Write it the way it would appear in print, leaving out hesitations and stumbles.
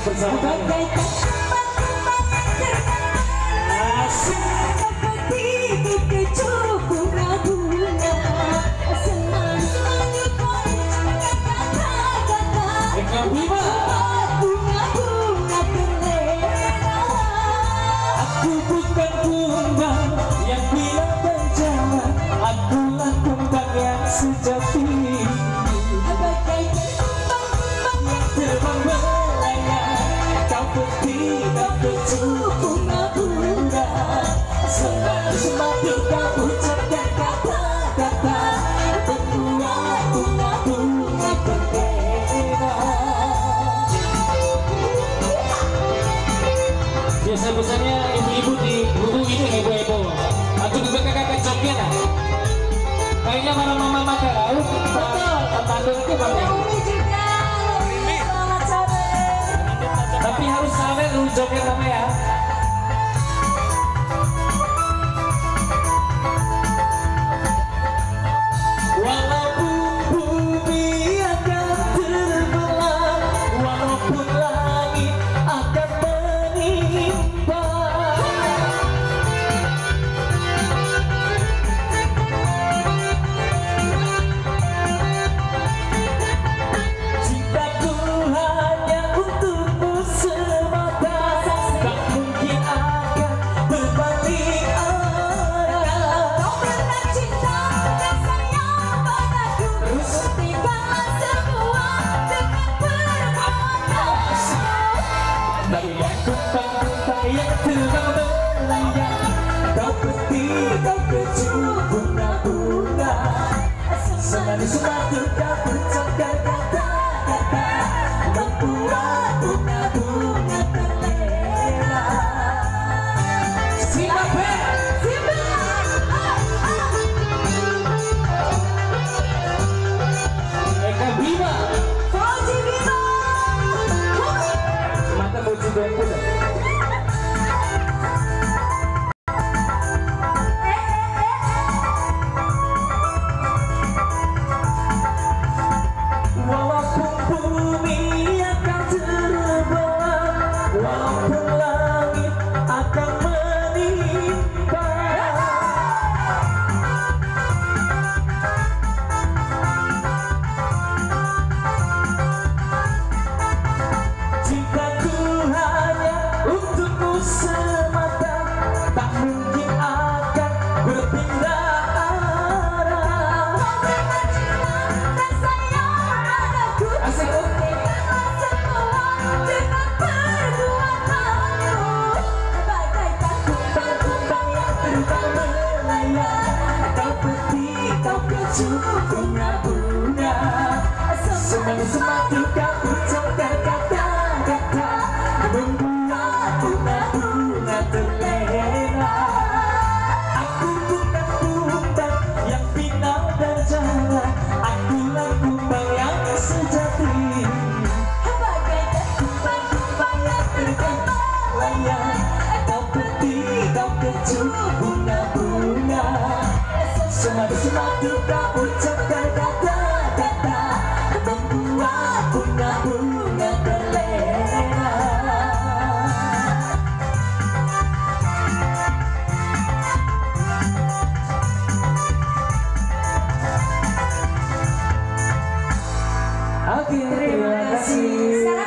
bersama kami. Aku bukan bunga yang bila berjalan, akulah kumbang yang sejati. Bagai kembang yang terbang melayang, kau bertindak kecukup bunga-bunga. Semakin kau ucapkan kata-kata, membuat bunga-bunga berbeda. Biasa-biasanya ibu-ibu di hubung ini ibu-ibu. Aku juga kakak joget lah. Kayaknya para mama tahu. Betul. Tandung itu banyak. Tapi harus sampai lu joget sama ya. Walaupun bumi akan terbelah, walaupun langit akan menimpa, cintaku hanya untukmu semata, tak mungkin akan berbalik arah. Kau pernah cinta dan sayang padaku, buktikanlah semua dengan perbuatanmu. Bagai kumbang yang terbang melayang, kau berhenti, kau kecup bunga-bunga. Semanis-sematu kau ucapkan kata-kata, membuat bunga-bunga terlena. Siapa? Eka Bima, Fauzi Bima, mata Fauzi Bima. Walaupun bumi akan terbelah, walaupun langit akan menimpa, cintaku hanya untukmu semata, tak mungkin akan berpindah arah. Kau pernah cinta dan sayang padaku, buktikanlah semua dengan perbuatanmu. Bagaikan kumbang-kumbang yang terbang melayang, kau berhenti, kau kecup bunga-bunga. Semanis-sematu kau ucapkan kata-kata, membuat bunga-bunga terlena. Aku bukan kumbang yang pinang dan jalan, akulah kumbang yang sejati. Bagaikan kumbang-kumbang yang terbang melayang, kau berhenti, kau kecup bunga-bunga. Semanis-sematu kau ucapkan kata-kata, membuat bunga-bunga terlena. Oke, terima kasih.